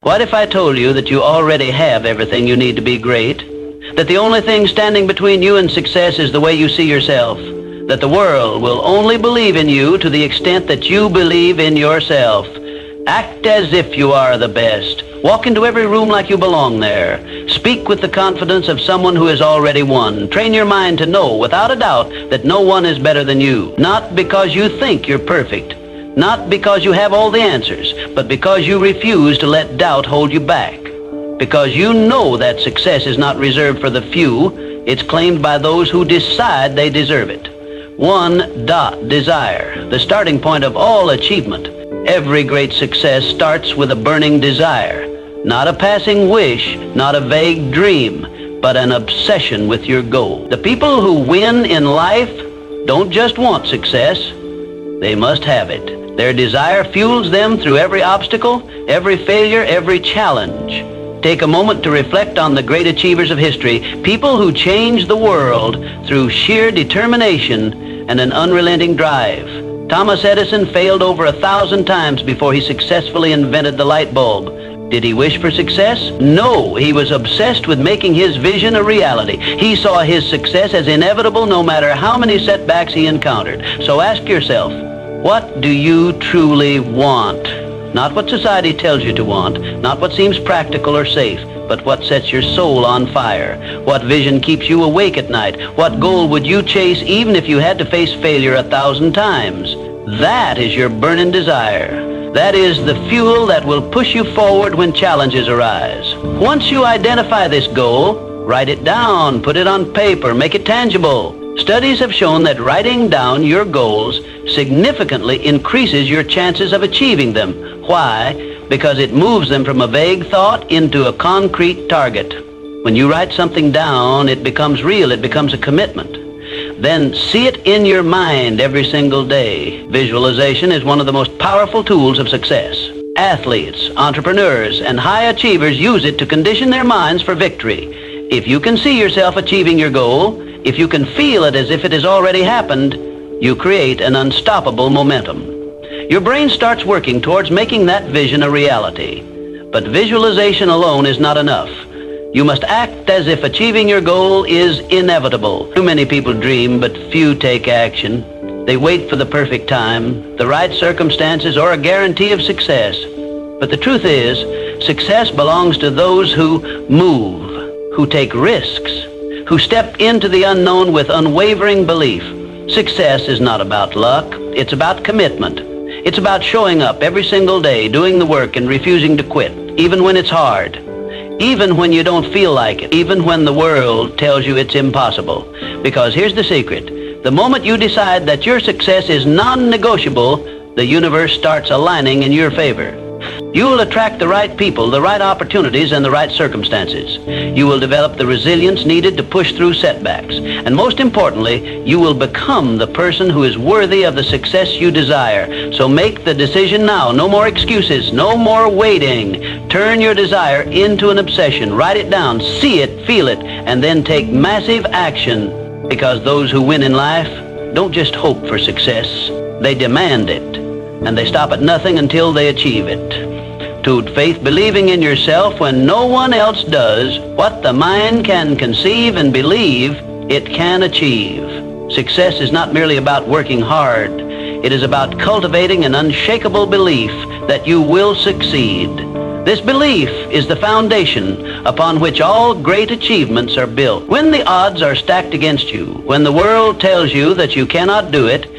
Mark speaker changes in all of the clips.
Speaker 1: What if I told you that you already have everything you need to be great? That the only thing standing between you and success is the way you see yourself? That the world will only believe in you to the extent that you believe in yourself? Act as if you are the best. Walk into every room like you belong there. Speak with the confidence of someone who has already won. Train your mind to know, without a doubt, that no one is better than you. Not because you think you're perfect. Not because you have all the answers, but because you refuse to let doubt hold you back. Because you know that success is not reserved for the few, it's claimed by those who decide they deserve it. Desire, the starting point of all achievement. Every great success starts with a burning desire. Not a passing wish, not a vague dream, but an obsession with your goal. The people who win in life don't just want success, they must have it. Their desire fuels them through every obstacle, every failure, every challenge. Take a moment to reflect on the great achievers of history, people who changed the world through sheer determination and an unrelenting drive. Thomas Edison failed over 1,000 times before he successfully invented the light bulb. Did he wish for success? No, he was obsessed with making his vision a reality. He saw his success as inevitable no matter how many setbacks he encountered. So ask yourself, what do you truly want? Not what society tells you to want, not what seems practical or safe, but what sets your soul on fire. What vision keeps you awake at night? What goal would you chase even if you had to face failure 1,000 times? That is your burning desire. That is the fuel that will push you forward when challenges arise. Once you identify this goal, write it down, put it on paper, make it tangible. Studies have shown that writing down your goals significantly increases your chances of achieving them. Why? Because it moves them from a vague thought into a concrete target. When you write something down, it becomes real, it becomes a commitment. Then see it in your mind every single day. Visualization is one of the most powerful tools of success. Athletes, entrepreneurs, and high achievers use it to condition their minds for victory. If you can see yourself achieving your goal, if you can feel it as if it has already happened, you create an unstoppable momentum. Your brain starts working towards making that vision a reality. But visualization alone is not enough. You must act as if achieving your goal is inevitable. Too many people dream, but few take action. They wait for the perfect time, the right circumstances, or a guarantee of success. But the truth is, success belongs to those who move, who take risks, who step into the unknown with unwavering belief. Success is not about luck, it's about commitment. It's about showing up every single day, doing the work and refusing to quit, even when it's hard, even when you don't feel like it, even when the world tells you it's impossible. Because here's the secret. The moment you decide that your success is non-negotiable, the universe starts aligning in your favor. You will attract the right people, the right opportunities, and the right circumstances. You will develop the resilience needed to push through setbacks. And most importantly, you will become the person who is worthy of the success you desire. So make the decision now. No more excuses. No more waiting. Turn your desire into an obsession. Write it down. See it, feel it, and then take massive action. Because those who win in life don't just hope for success. They demand it. And they stop at nothing until they achieve it. To faith, believing in yourself when no one else does. What the mind can conceive and believe, it can achieve. Success is not merely about working hard. It is about cultivating an unshakable belief that you will succeed. This belief is the foundation upon which all great achievements are built. When the odds are stacked against you, when the world tells you that you cannot do it,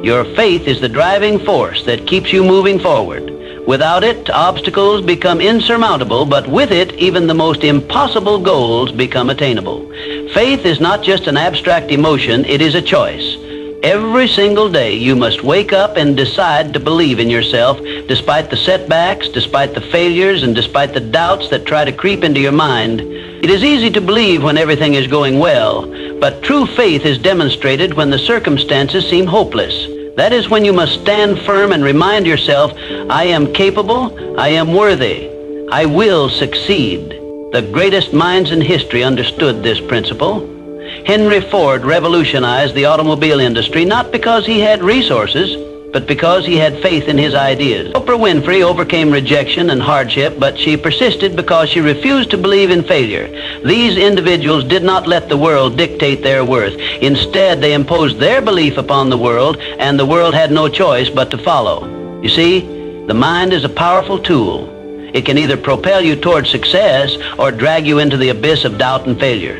Speaker 1: your faith is the driving force that keeps you moving forward. Without it, obstacles become insurmountable, but with it, even the most impossible goals become attainable. Faith is not just an abstract emotion, it is a choice. Every single day, you must wake up and decide to believe in yourself, despite the setbacks, despite the failures, and despite the doubts that try to creep into your mind. It is easy to believe when everything is going well, but true faith is demonstrated when the circumstances seem hopeless. That is when you must stand firm and remind yourself, I am capable, I am worthy, I will succeed. The greatest minds in history understood this principle. Henry Ford revolutionized the automobile industry not because he had resources, but because he had faith in his ideas. Oprah Winfrey overcame rejection and hardship, but she persisted because she refused to believe in failure. These individuals did not let the world dictate their worth. Instead, they imposed their belief upon the world, and the world had no choice but to follow. You see, the mind is a powerful tool. It can either propel you toward success or drag you into the abyss of doubt and failure.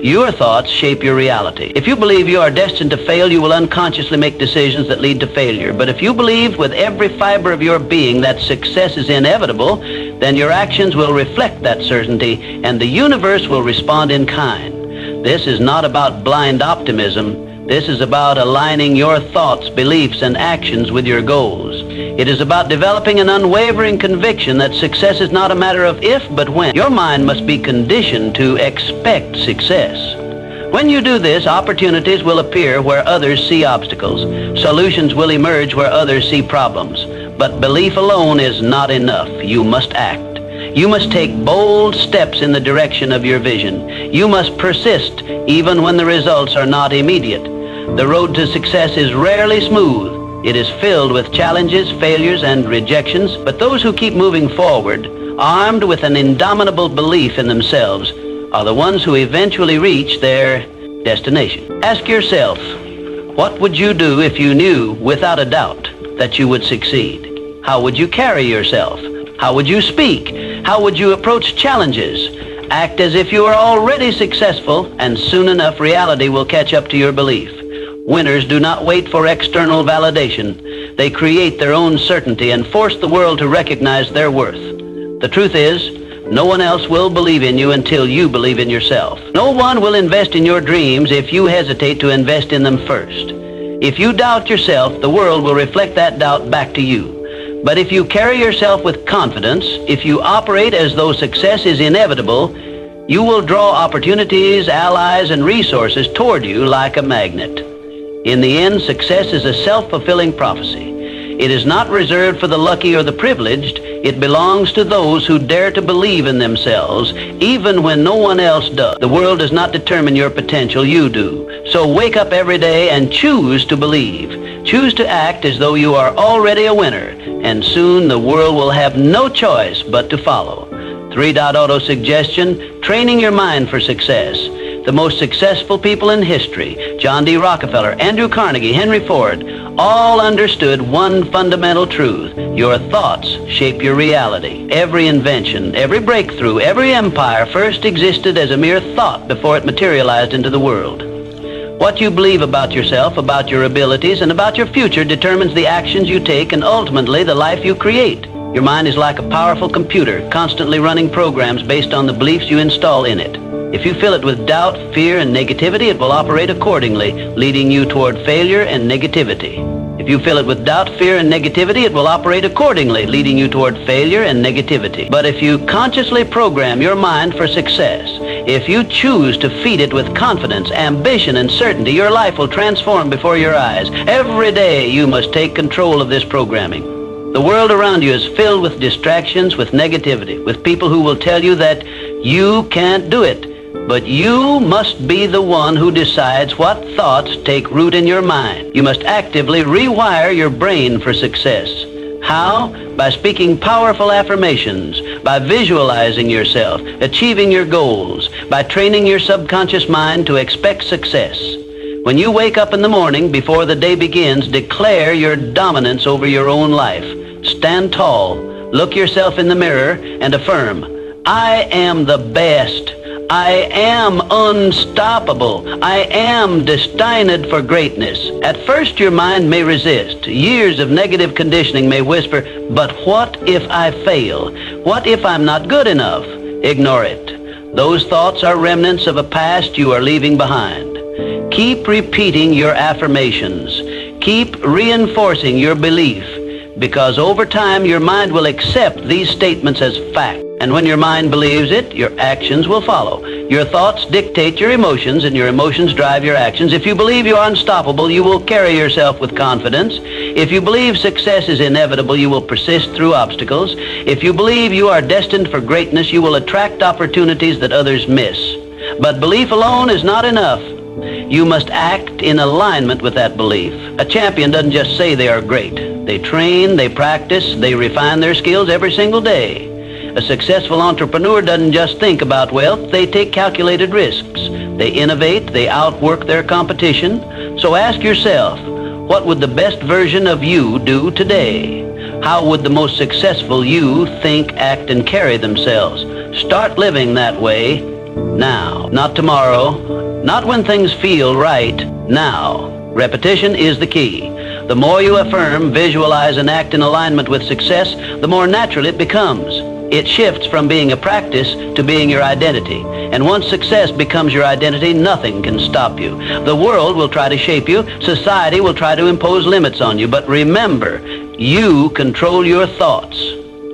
Speaker 1: Your thoughts shape your reality. If you believe you are destined to fail, you will unconsciously make decisions that lead to failure. But if you believe with every fiber of your being that success is inevitable, then your actions will reflect that certainty, and the universe will respond in kind. This is not about blind optimism. This is about aligning your thoughts, beliefs, and actions with your goals. It is about developing an unwavering conviction that success is not a matter of if, but when. Your mind must be conditioned to expect success. When you do this, opportunities will appear where others see obstacles. Solutions will emerge where others see problems. But belief alone is not enough. You must act. You must take bold steps in the direction of your vision. You must persist even when the results are not immediate. The road to success is rarely smooth. It is filled with challenges, failures, and rejections, but those who keep moving forward, armed with an indomitable belief in themselves, are the ones who eventually reach their destination. Ask yourself, what would you do if you knew without a doubt that you would succeed? How would you carry yourself? How would you speak? How would you approach challenges? Act as if you are already successful, and soon enough reality will catch up to your belief. Winners do not wait for external validation. They create their own certainty and force the world to recognize their worth. The truth is, no one else will believe in you until you believe in yourself. No one will invest in your dreams if you hesitate to invest in them first. If you doubt yourself, the world will reflect that doubt back to you. But if you carry yourself with confidence, if you operate as though success is inevitable, you will draw opportunities, allies, and resources toward you like a magnet. In the end, success is a self-fulfilling prophecy. It is not reserved for the lucky or the privileged. It belongs to those who dare to believe in themselves, even when no one else does. The world does not determine your potential, you do. So wake up every day and choose to believe. Choose to act as though you are already a winner, and soon the world will have no choice but to follow. 3.0 suggestion, training your mind for success. The most successful people in history, John D. Rockefeller, Andrew Carnegie, Henry Ford, all understood one fundamental truth. Your thoughts shape your reality. Every invention, every breakthrough, every empire first existed as a mere thought before it materialized into the world. What you believe about yourself, about your abilities, and about your future determines the actions you take and ultimately the life you create. Your mind is like a powerful computer, constantly running programs based on the beliefs you install in it. If you fill it with doubt, fear, and negativity, it will operate accordingly, leading you toward failure and negativity. If you fill it with doubt, fear, and negativity, it will operate accordingly, leading you toward failure and negativity. But if you consciously program your mind for success, if you choose to feed it with confidence, ambition, and certainty, your life will transform before your eyes. Every day you must take control of this programming. The world around you is filled with distractions, with negativity, with people who will tell you that you can't do it. But you must be the one who decides what thoughts take root in your mind. You must actively rewire your brain for success. How? By speaking powerful affirmations, by visualizing yourself, achieving your goals, by training your subconscious mind to expect success. When you wake up in the morning, before the day begins, declare your dominance over your own life. Stand tall, look yourself in the mirror, and affirm, I am the best. I am unstoppable. I am destined for greatness. At first your mind may resist. Years of negative conditioning may whisper, but what if I fail? What if I'm not good enough? Ignore it. Those thoughts are remnants of a past you are leaving behind. Keep repeating your affirmations. Keep reinforcing your belief, because over time your mind will accept these statements as fact. And when your mind believes it, your actions will follow. Your thoughts dictate your emotions, and your emotions drive your actions. If you believe you are unstoppable, you will carry yourself with confidence. If you believe success is inevitable, you will persist through obstacles. If you believe you are destined for greatness, you will attract opportunities that others miss. But belief alone is not enough. You must act in alignment with that belief. A champion doesn't just say they are great. They train, they practice, they refine their skills every single day. A successful entrepreneur doesn't just think about wealth, they take calculated risks. They innovate, they outwork their competition. So ask yourself, what would the best version of you do today? How would the most successful you think, act, and carry themselves? Start living that way now. Not tomorrow, not when things feel right, now. Repetition is the key. The more you affirm, visualize, and act in alignment with success, the more natural it becomes. It shifts from being a practice to being your identity. And once success becomes your identity, nothing can stop you. The world will try to shape you. Society will try to impose limits on you. But remember, you control your thoughts.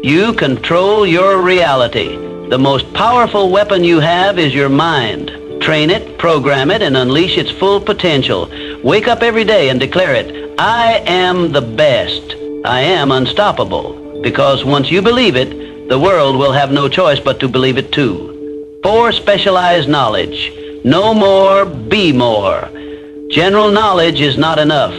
Speaker 1: You control your reality. The most powerful weapon you have is your mind. Train it, program it, and unleash its full potential. Wake up every day and declare it. I am the best. I am unstoppable. Because once you believe it, the world will have no choice but to believe it too. 4, specialized knowledge. Know more, be more. General knowledge is not enough.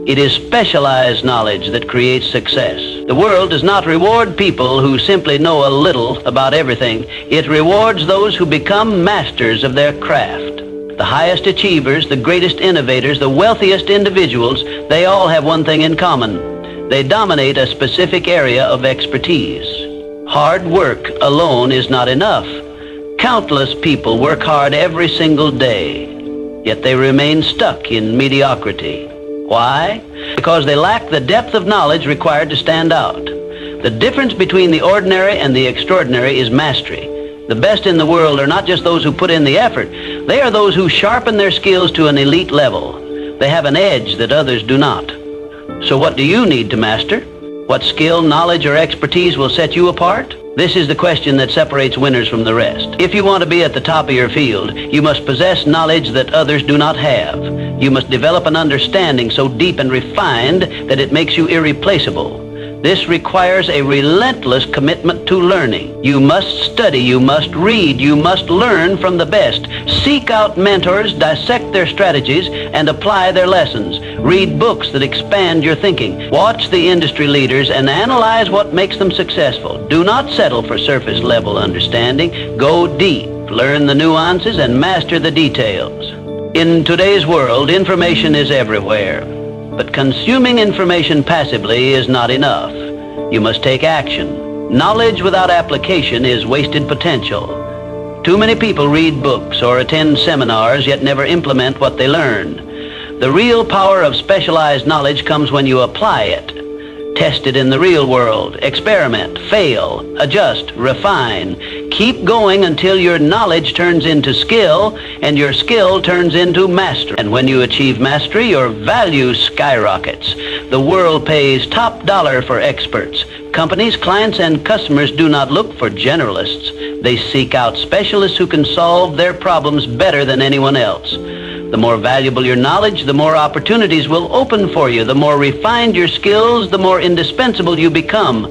Speaker 1: It is specialized knowledge that creates success. The world does not reward people who simply know a little about everything. It rewards those who become masters of their craft. The highest achievers, the greatest innovators, the wealthiest individuals, they all have one thing in common. They dominate a specific area of expertise. Hard work alone is not enough. Countless people work hard every single day, yet they remain stuck in mediocrity. Why? Because they lack the depth of knowledge required to stand out. The difference between the ordinary and the extraordinary is mastery. The best in the world are not just those who put in the effort. They are those who sharpen their skills to an elite level. They have an edge that others do not. So what do you need to master? What skill, knowledge, or expertise will set you apart? This is the question that separates winners from the rest. If you want to be at the top of your field, you must possess knowledge that others do not have. You must develop an understanding so deep and refined that it makes you irreplaceable. This requires a relentless commitment to learning. You must study, you must read, you must learn from the best. Seek out mentors, dissect their strategies, and apply their lessons. Read books that expand your thinking. Watch the industry leaders and analyze what makes them successful. Do not settle for surface-level understanding. Go deep, learn the nuances, and master the details. In today's world, information is everywhere. But consuming information passively is not enough. You must take action. Knowledge without application is wasted potential. Too many people read books or attend seminars yet never implement what they learn. The real power of specialized knowledge comes when you apply it. Test it in the real world. Experiment, fail, adjust, refine. Keep going until your knowledge turns into skill and your skill turns into mastery. And when you achieve mastery, your value skyrockets. The world pays top dollar for experts. Companies, clients, and customers do not look for generalists. They seek out specialists who can solve their problems better than anyone else. The more valuable your knowledge, the more opportunities will open for you. The more refined your skills, the more indispensable you become.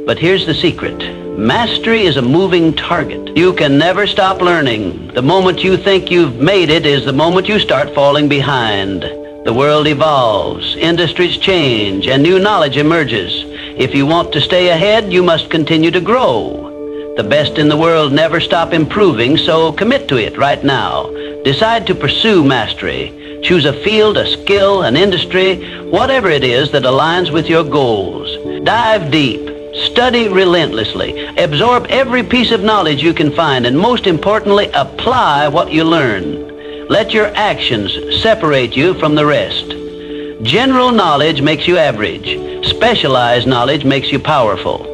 Speaker 1: But here's the secret. Mastery is a moving target. You can never stop learning. The moment you think you've made it is the moment you start falling behind. The world evolves, industries change, and new knowledge emerges. If you want to stay ahead, you must continue to grow. The best in the world never stop improving, so commit to it right now. Decide to pursue mastery. Choose a field, a skill, an industry, whatever it is that aligns with your goals. Dive deep. Study relentlessly. Absorb every piece of knowledge you can find, and most importantly, apply what you learn. Let your actions separate you from the rest. General knowledge makes you average. Specialized knowledge makes you powerful.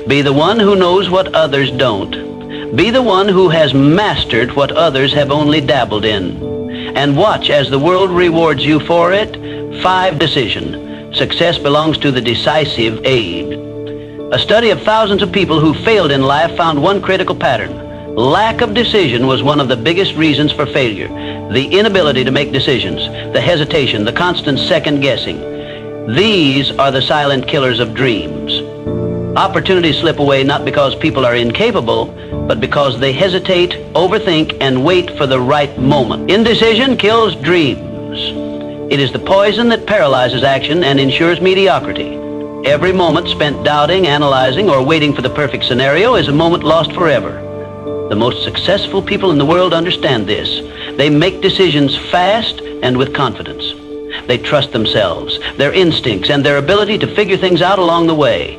Speaker 1: Be the one who knows what others don't. Be the one who has mastered what others have only dabbled in. And watch as the world rewards you for it. 5, decision. Success belongs to the decisive age. A study of thousands of people who failed in life found one critical pattern. Lack of decision was one of the biggest reasons for failure. The inability to make decisions, the hesitation, the constant second guessing. These are the silent killers of dreams. Opportunities slip away not because people are incapable, but because they hesitate, overthink, and wait for the right moment. Indecision kills dreams. It is the poison that paralyzes action and ensures mediocrity. Every moment spent doubting, analyzing, or waiting for the perfect scenario is a moment lost forever. The most successful people in the world understand this. They make decisions fast and with confidence. They trust themselves, their instincts, and their ability to figure things out along the way.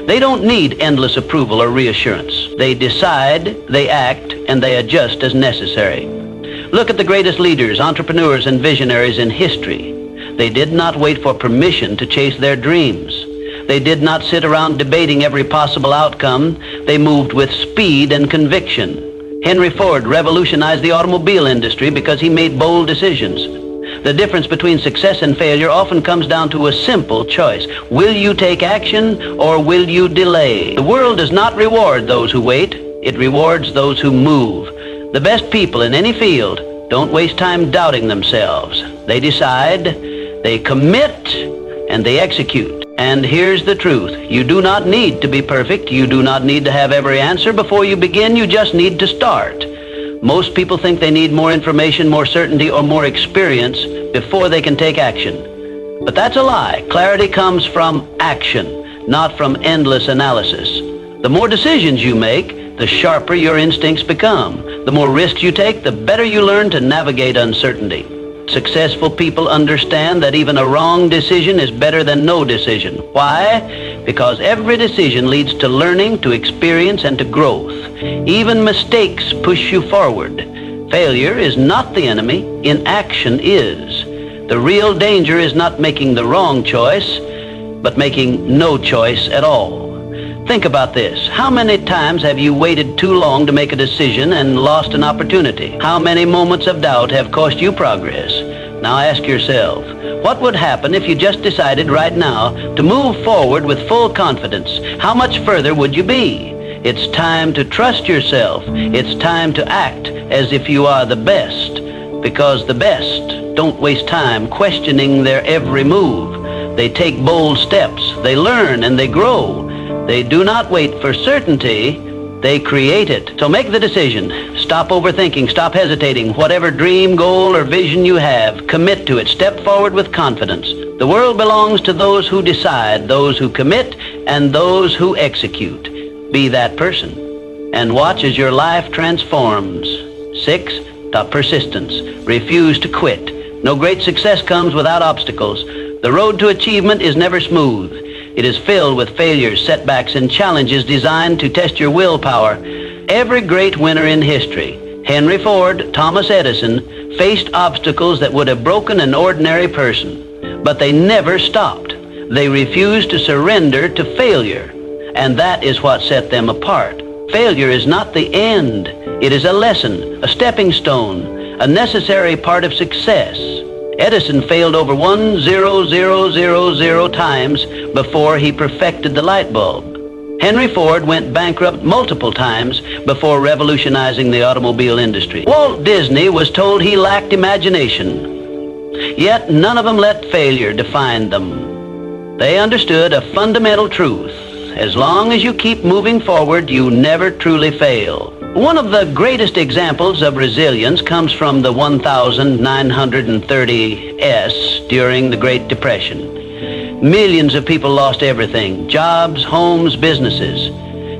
Speaker 1: They don't need endless approval or reassurance. They decide, they act, and they adjust as necessary. Look at the greatest leaders, entrepreneurs, and visionaries in history. They did not wait for permission to chase their dreams. They did not sit around debating every possible outcome. They moved with speed and conviction. Henry Ford revolutionized the automobile industry because he made bold decisions. The difference between success and failure often comes down to a simple choice. Will you take action or will you delay? The world does not reward those who wait. It rewards those who move. The best people in any field don't waste time doubting themselves. They decide, they commit, and they execute. And here's the truth. You do not need to be perfect. You do not need to have every answer before you begin. You just need to start. Most people think they need more information, more certainty, or more experience before they can take action. But that's a lie. Clarity comes from action, not from endless analysis. The more decisions you make, the sharper your instincts become. The more risks you take, the better you learn to navigate uncertainty. Successful people understand that even a wrong decision is better than no decision. Why? Because every decision leads to learning, to experience, and to growth. Even mistakes push you forward. Failure is not the enemy. Inaction is. The real danger is not making the wrong choice, but making no choice at all. Think about this. How many times have you waited too long to make a decision and lost an opportunity? How many moments of doubt have cost you progress? Now ask yourself, what would happen if you just decided right now to move forward with full confidence? How much further would you be? It's time to trust yourself. It's time to act as if you are the best, because the best don't waste time questioning their every move. They take bold steps. They learn and they grow. They do not wait for certainty, they create it. So make the decision. Stop overthinking, stop hesitating. Whatever dream, goal, or vision you have, commit to it. Step forward with confidence. The world belongs to those who decide, those who commit, and those who execute. Be that person, and watch as your life transforms. 6, persistence. Refuse to quit. No great success comes without obstacles. The road to achievement is never smooth. It is filled with failures, setbacks, and challenges designed to test your willpower. Every great winner in history, Henry Ford, Thomas Edison, faced obstacles that would have broken an ordinary person. But they never stopped. They refused to surrender to failure. And that is what set them apart. Failure is not the end. It is a lesson, a stepping stone, a necessary part of success. Edison failed over 1,000,000 times before he perfected the light bulb. Henry Ford went bankrupt multiple times before revolutionizing the automobile industry. Walt Disney was told he lacked imagination. Yet none of them let failure define them. They understood a fundamental truth. As long as you keep moving forward, you never truly fail. One of the greatest examples of resilience comes from the 1930s during the Great Depression. Millions of people lost everything, jobs, homes, businesses.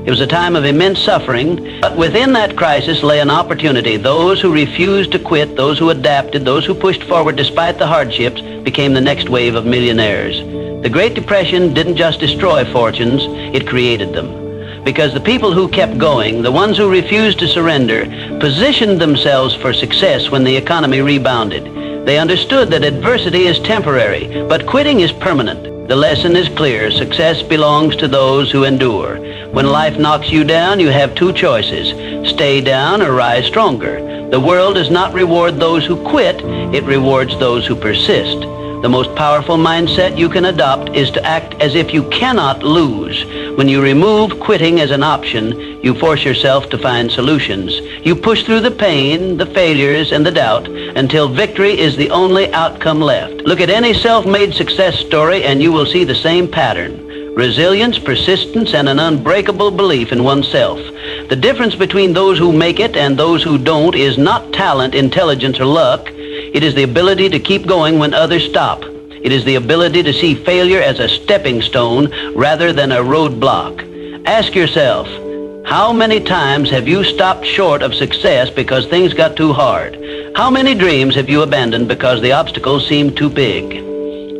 Speaker 1: It was a time of immense suffering, but within that crisis lay an opportunity. Those who refused to quit, those who adapted, those who pushed forward despite the hardships became the next wave of millionaires. The Great Depression didn't just destroy fortunes, it created them. Because the people who kept going, the ones who refused to surrender, positioned themselves for success when the economy rebounded. They understood that adversity is temporary, but quitting is permanent. The lesson is clear. Success belongs to those who endure. When life knocks you down, you have two choices: stay down or rise stronger. The world does not reward those who quit, it rewards those who persist. The most powerful mindset you can adopt is to act as if you cannot lose. When you remove quitting as an option, you force yourself to find solutions. You push through the pain, the failures, and the doubt until victory is the only outcome left. Look at any self-made success story and you will see the same pattern. resilience, persistence, and an unbreakable belief in oneself. The difference between those who make it and those who don't is not talent, intelligence, or luck. It is the ability to keep going when others stop. It is the ability to see failure as a stepping stone rather than a roadblock. Ask yourself, how many times have you stopped short of success because things got too hard? How many dreams have you abandoned because the obstacles seemed too big?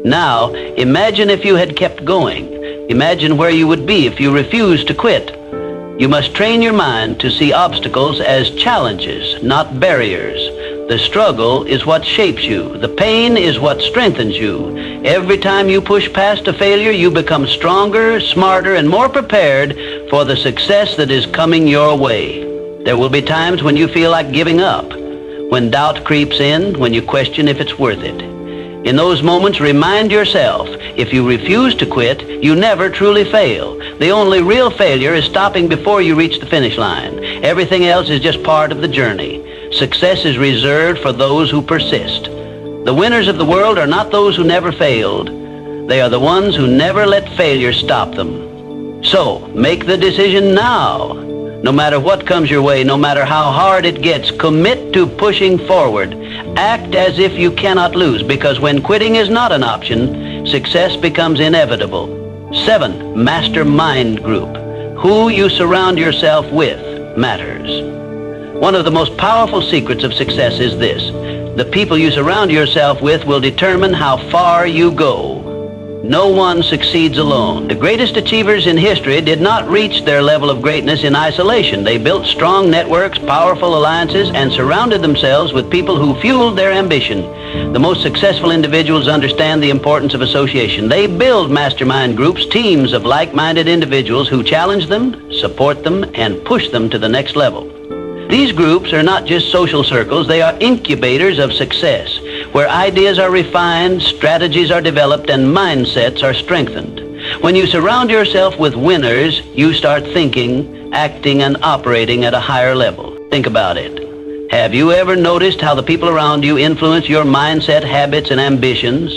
Speaker 1: Now, imagine if you had kept going. Imagine where you would be if you refused to quit. You must train your mind to see obstacles as challenges, not barriers. The struggle is what shapes you. The pain is what strengthens you. Every time you push past a failure, you become stronger, smarter, and more prepared for the success that is coming your way. There will be times when you feel like giving up, when doubt creeps in, when you question if it's worth it. In those moments, remind yourself, if you refuse to quit, you never truly fail. The only real failure is stopping before you reach the finish line. Everything else is just part of the journey. Success is reserved for those who persist. The winners of the world are not those who never failed. They are the ones who never let failure stop them. So, make the decision now. No matter what comes your way, no matter how hard it gets, commit to pushing forward. Act as if you cannot lose, because when quitting is not an option, success becomes inevitable. 7, mastermind group. Who you surround yourself with matters. One of the most powerful secrets of success is this: the people you surround yourself with will determine how far you go. No one succeeds alone. The greatest achievers in history did not reach their level of greatness in isolation. They built strong networks, powerful alliances, and surrounded themselves with people who fueled their ambition. The most successful individuals understand the importance of association. They build mastermind groups, teams of like-minded individuals who challenge them, support them, and push them to the next level. These groups are not just social circles, they are incubators of success, where ideas are refined, strategies are developed, and mindsets are strengthened. When you surround yourself with winners, you start thinking, acting, and operating at a higher level. Think about it. Have you ever noticed how the people around you influence your mindset, habits, and ambitions?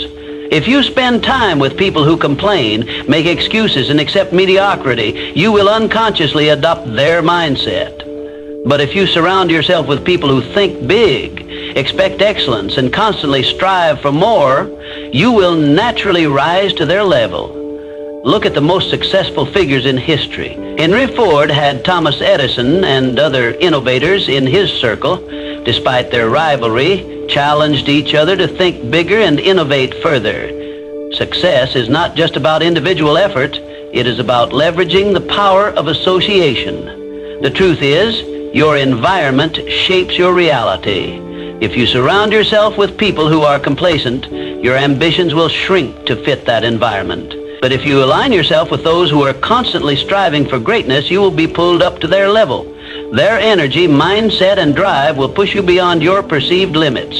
Speaker 1: If you spend time with people who complain, make excuses, and accept mediocrity, you will unconsciously adopt their mindset. But if you surround yourself with people who think big, expect excellence, and constantly strive for more, you will naturally rise to their level. Look at the most successful figures in history. Henry Ford had Thomas Edison and other innovators in his circle. Despite their rivalry, challenged each other to think bigger and innovate further. Success is not just about individual effort, it is about leveraging the power of association. The truth is, your environment shapes your reality. If you surround yourself with people who are complacent, your ambitions will shrink to fit that environment. But if you align yourself with those who are constantly striving for greatness, you will be pulled up to their level. Their energy, mindset, and drive will push you beyond your perceived limits.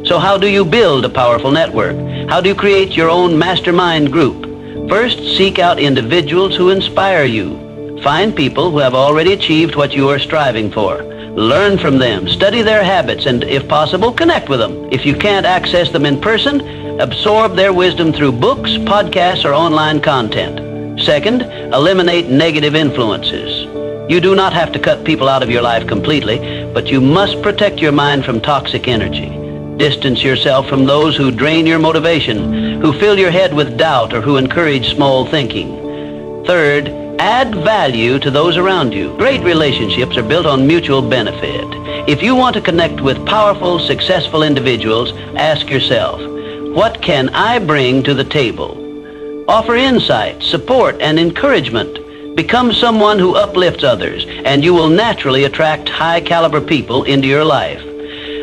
Speaker 1: So how do you build a powerful network? How do you create your own mastermind group? First, seek out individuals who inspire you. Find people who have already achieved what you are striving for. Learn from them, study their habits, and if possible, connect with them. If you can't access them in person, absorb their wisdom through books, podcasts, or online content. Second, eliminate negative influences. You do not have to cut people out of your life completely, but you must protect your mind from toxic energy. Distance yourself from those who drain your motivation, who fill your head with doubt, or who encourage small thinking. Third, add value to those around you. Great relationships are built on mutual benefit. If you want to connect with powerful, successful individuals, ask yourself, what can I bring to the table? Offer insight, support, and encouragement. Become someone who uplifts others, and you will naturally attract high-caliber people into your life.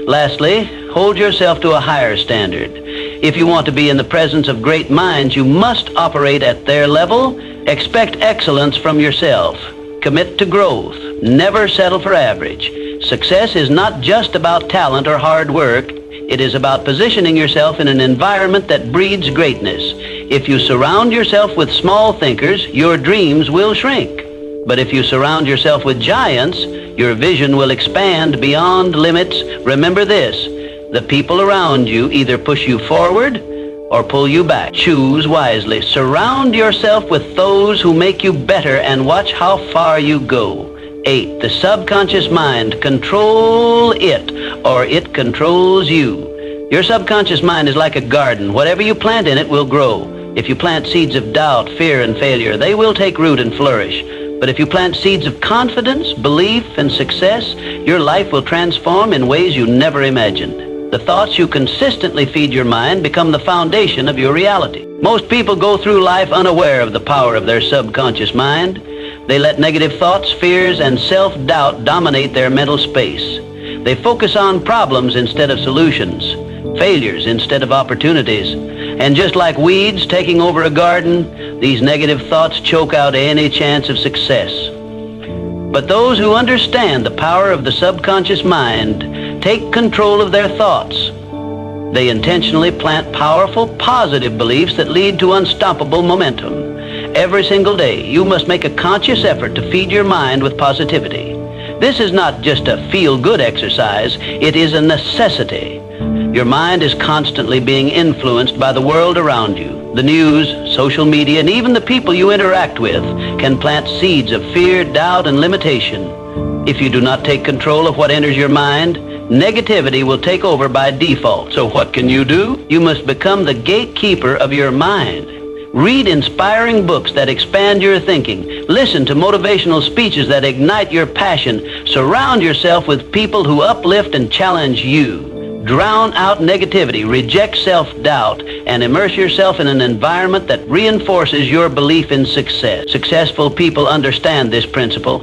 Speaker 1: Lastly, hold yourself to a higher standard. If you want to be in the presence of great minds, you must operate at their level. Expect excellence from yourself. Commit to growth. Never settle for average. Success is not just about talent or hard work. It is about positioning yourself in an environment that breeds greatness. If you surround yourself with small thinkers, your dreams will shrink. But if you surround yourself with giants, your vision will expand beyond limits. Remember this, the people around you either push you forward or pull you back. Choose wisely. Surround yourself with those who make you better and watch how far you go. 8. The subconscious mind. Control it, or it controls you. Your subconscious mind is like a garden. Whatever you plant in it will grow. If you plant seeds of doubt, fear, and failure, they will take root and flourish. But if you plant seeds of confidence, belief, and success, your life will transform in ways you never imagined. The thoughts you consistently feed your mind become the foundation of your reality. Most people go through life unaware of the power of their subconscious mind. They let negative thoughts, fears, and self-doubt dominate their mental space. They focus on problems instead of solutions, failures instead of opportunities. And just like weeds taking over a garden, these negative thoughts choke out any chance of success. But those who understand the power of the subconscious mind take control of their thoughts. They intentionally plant powerful, positive beliefs that lead to unstoppable momentum. Every single day, you must make a conscious effort to feed your mind with positivity. This is not just a feel-good exercise, it is a necessity. Your mind is constantly being influenced by the world around you. The news, social media, and even the people you interact with can plant seeds of fear, doubt, and limitation. If you do not take control of what enters your mind, negativity will take over by default. So what can you do? You must become the gatekeeper of your mind. Read inspiring books that expand your thinking. Listen to motivational speeches that ignite your passion. Surround yourself with people who uplift and challenge you. Drown out negativity, reject self-doubt, and immerse yourself in an environment that reinforces your belief in success. Successful people understand this principle.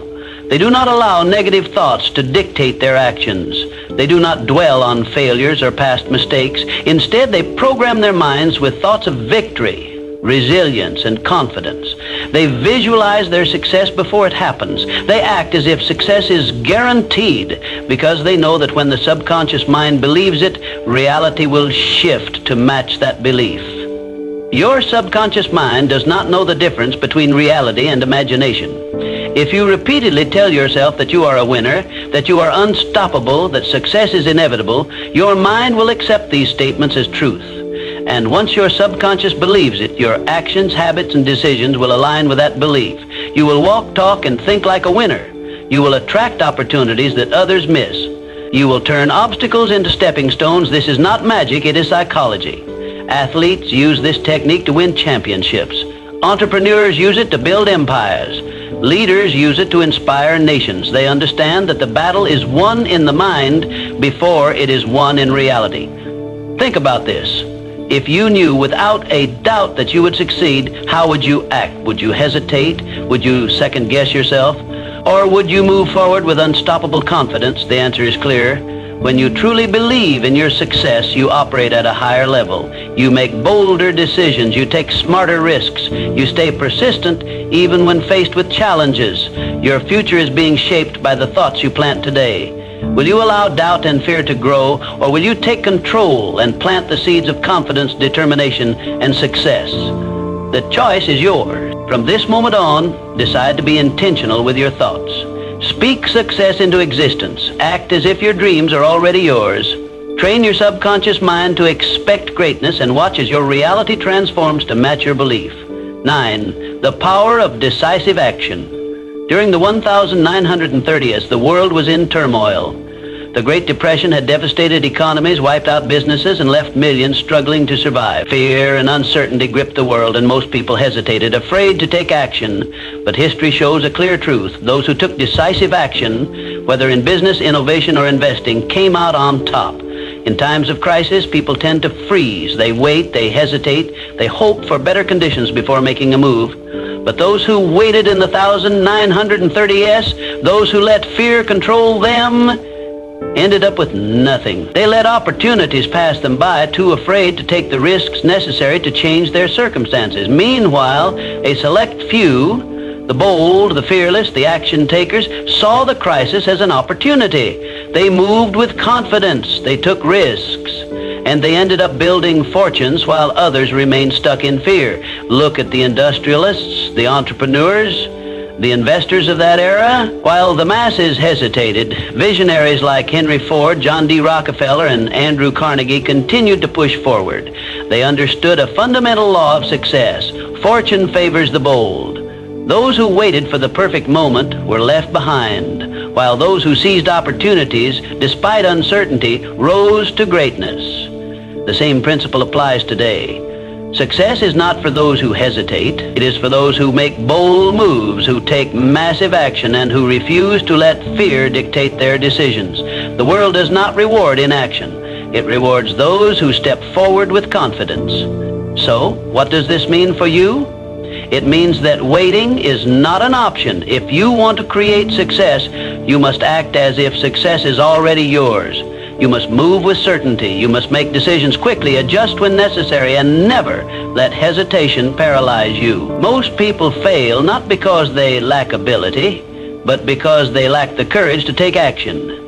Speaker 1: They do not allow negative thoughts to dictate their actions. They do not dwell on failures or past mistakes. Instead, they program their minds with thoughts of victory, resilience, and confidence. They visualize their success before it happens. They act as if success is guaranteed because they know that when the subconscious mind believes it, reality will shift to match that belief. Your subconscious mind does not know the difference between reality and imagination. If you repeatedly tell yourself that you are a winner, that you are unstoppable, that success is inevitable, your mind will accept these statements as truth. And once your subconscious believes it, your actions, habits, and decisions will align with that belief. You will walk, talk, and think like a winner. You will attract opportunities that others miss. You will turn obstacles into stepping stones. This is not magic, it is psychology. Athletes use this technique to win championships. Entrepreneurs use it to build empires. Leaders use it to inspire nations. They understand that the battle is won in the mind before it is won in reality. Think about this. If you knew without a doubt that you would succeed, how would you act? Would you hesitate? Would you second guess yourself? Or would you move forward with unstoppable confidence? The answer is clear. When you truly believe in your success, you operate at a higher level. You make bolder decisions. You take smarter risks. You stay persistent even when faced with challenges. Your future is being shaped by the thoughts you plant today. Will you allow doubt and fear to grow, or will you take control and plant the seeds of confidence, determination, and success? The choice is yours. From this moment on, decide to be intentional with your thoughts. Speak success into existence. Act as if your dreams are already yours. Train your subconscious mind to expect greatness and watch as your reality transforms to match your belief. 9. The power of decisive action. During the 1930s, the world was in turmoil. The Great Depression had devastated economies, wiped out businesses, and left millions struggling to survive. Fear and uncertainty gripped the world, and most people hesitated, afraid to take action. But history shows a clear truth. Those who took decisive action, whether in business, innovation, or investing, came out on top. In times of crisis, people tend to freeze. They wait, they hesitate, they hope for better conditions before making a move. But those who waited in the 1930s, those who let fear control them, ended up with nothing. They let opportunities pass them by, too afraid to take the risks necessary to change their circumstances. Meanwhile, a select few, the bold, the fearless, the action takers, saw the crisis as an opportunity. They moved with confidence. They took risks. And they ended up building fortunes while others remained stuck in fear. Look at the industrialists, the entrepreneurs, The investors of that era? While the masses hesitated, visionaries like Henry Ford, John D. Rockefeller, and Andrew Carnegie continued to push forward. They understood a fundamental law of success. Fortune favors the bold. Those who waited for the perfect moment were left behind, while those who seized opportunities, despite uncertainty, rose to greatness. The same principle applies today. Success is not for those who hesitate. It is for those who make bold moves, who take massive action, and who refuse to let fear dictate their decisions. The world does not reward inaction. It rewards those who step forward with confidence. So, what does this mean for you? It means that waiting is not an option. If you want to create success, you must act as if success is already yours. You must move with certainty. You must make decisions quickly, adjust when necessary, and never let hesitation paralyze you. Most people fail not because they lack ability, but because they lack the courage to take action.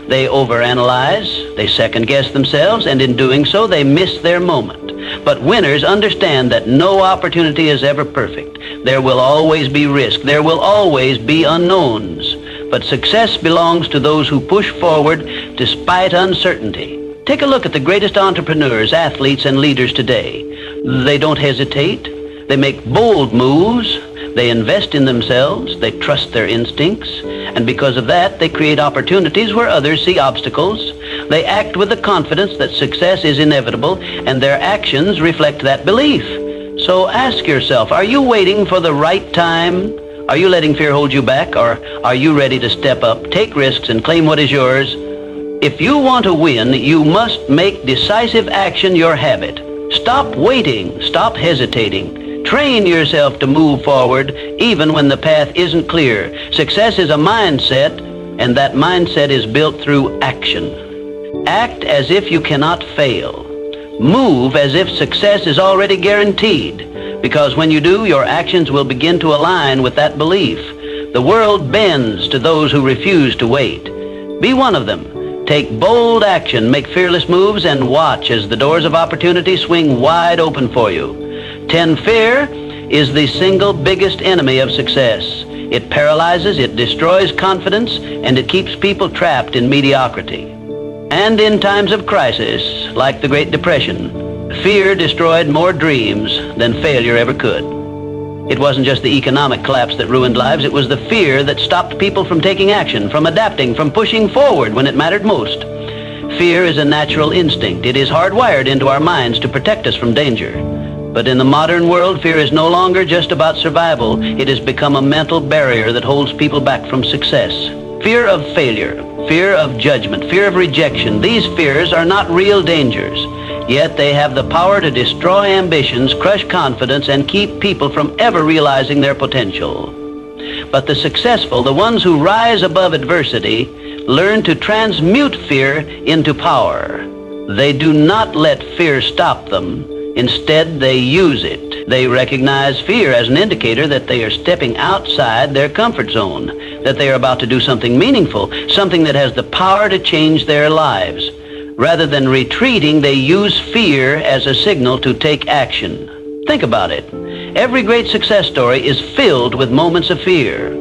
Speaker 1: They overanalyze, they second-guess themselves, and in doing so, they miss their moment. But winners understand that no opportunity is ever perfect. There will always be risk. There will always be unknowns. But success belongs to those who push forward despite uncertainty. Take a look at the greatest entrepreneurs, athletes, and leaders today. They don't hesitate. They make bold moves. They invest in themselves. They trust their instincts. And because of that, they create opportunities where others see obstacles. They act with the confidence that success is inevitable, and their actions reflect that belief. So ask yourself, are you waiting for the right time? Are you letting fear hold you back, or are you ready to step up, take risks, and claim what is yours? If you want to win, you must make decisive action your habit. Stop waiting. Stop hesitating. Train yourself to move forward, even when the path isn't clear. Success is a mindset, and that mindset is built through action. Act as if you cannot fail. Move as if success is already guaranteed. Because when you do, your actions will begin to align with that belief. The world bends to those who refuse to wait. Be one of them. Take bold action, make fearless moves, and watch as the doors of opportunity swing wide open for you. 10. Fear is the single biggest enemy of success. It paralyzes, it destroys confidence, and it keeps people trapped in mediocrity. And in times of crisis, like the Great Depression, fear destroyed more dreams than failure ever could. It wasn't just the economic collapse that ruined lives, it was the fear that stopped people from taking action, from adapting, from pushing forward when it mattered most. Fear is a natural instinct. It is hardwired into our minds to protect us from danger. But in the modern world, fear is no longer just about survival. It has become a mental barrier that holds people back from success. Fear of failure, fear of judgment, fear of rejection. These fears are not real dangers. Yet they have the power to destroy ambitions, crush confidence, and keep people from ever realizing their potential. But the successful, the ones who rise above adversity, learn to transmute fear into power. They do not let fear stop them. Instead, they use it. They recognize fear as an indicator that they are stepping outside their comfort zone, that they are about to do something meaningful, something that has the power to change their lives. Rather than retreating, they use fear as a signal to take action. Think about it. Every great success story is filled with moments of fear.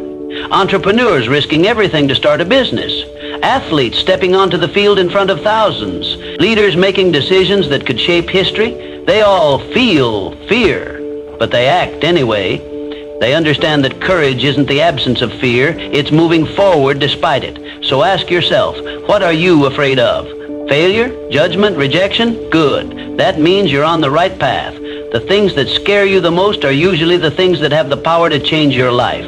Speaker 1: Entrepreneurs risking everything to start a business. Athletes stepping onto the field in front of thousands. Leaders making decisions that could shape history. They all feel fear, but they act anyway. They understand that courage isn't the absence of fear. It's moving forward despite it. So ask yourself, what are you afraid of? Failure? Judgment? Rejection? Good. That means you're on the right path. The things that scare you the most are usually the things that have the power to change your life.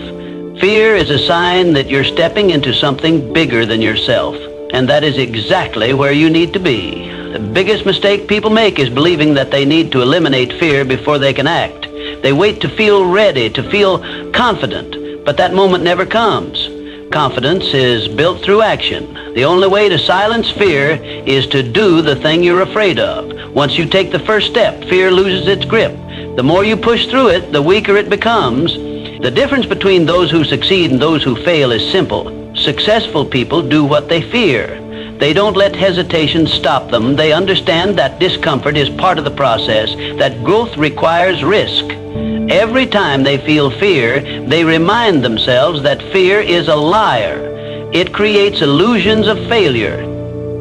Speaker 1: Fear is a sign that you're stepping into something bigger than yourself. And that is exactly where you need to be. The biggest mistake people make is believing that they need to eliminate fear before they can act. They wait to feel ready, to feel confident, but that moment never comes. Confidence is built through action. The only way to silence fear is to do the thing you're afraid of. Once you take the first step, fear loses its grip. The more you push through it, the weaker it becomes. The difference between those who succeed and those who fail is simple. Successful people do what they fear. They don't let hesitation stop them. They understand that discomfort is part of the process, that growth requires risk. Every time they feel fear, they remind themselves that fear is a liar. It creates illusions of failure.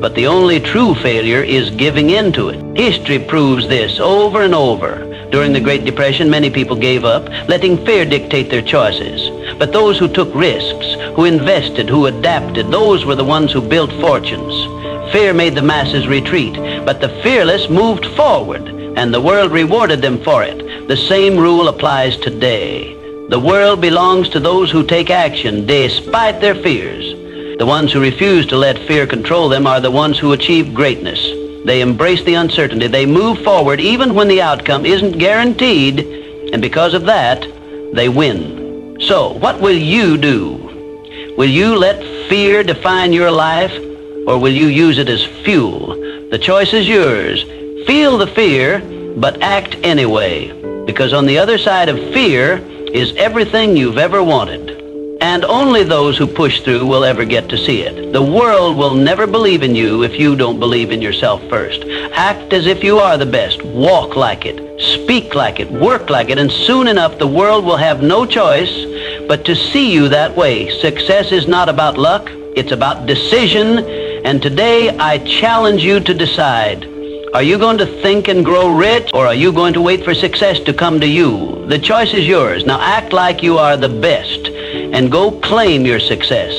Speaker 1: But the only true failure is giving in to it. History proves this over and over. During the Great Depression, many people gave up, letting fear dictate their choices. But those who took risks, who invested, who adapted, those were the ones who built fortunes. Fear made the masses retreat, but the fearless moved forward, and the world rewarded them for it. The same rule applies today. The world belongs to those who take action despite their fears. The ones who refuse to let fear control them are the ones who achieve greatness. They embrace the uncertainty. They move forward even when the outcome isn't guaranteed, and because of that, they win. So, what will you do? Will you let fear define your life, or will you use it as fuel? The choice is yours. Feel the fear, but act anyway, because on the other side of fear is everything you've ever wanted. And only those who push through will ever get to see it. The world will never believe in you if you don't believe in yourself first. Act as if you are the best. Walk like it. Speak like it. Work like it. And soon enough, the world will have no choice but to see you that way. Success is not about luck. It's about decision. And today, I challenge you to decide. Are you going to think and grow rich, or are you going to wait for success to come to you? The choice is yours. Now act like you are the best and go claim your success.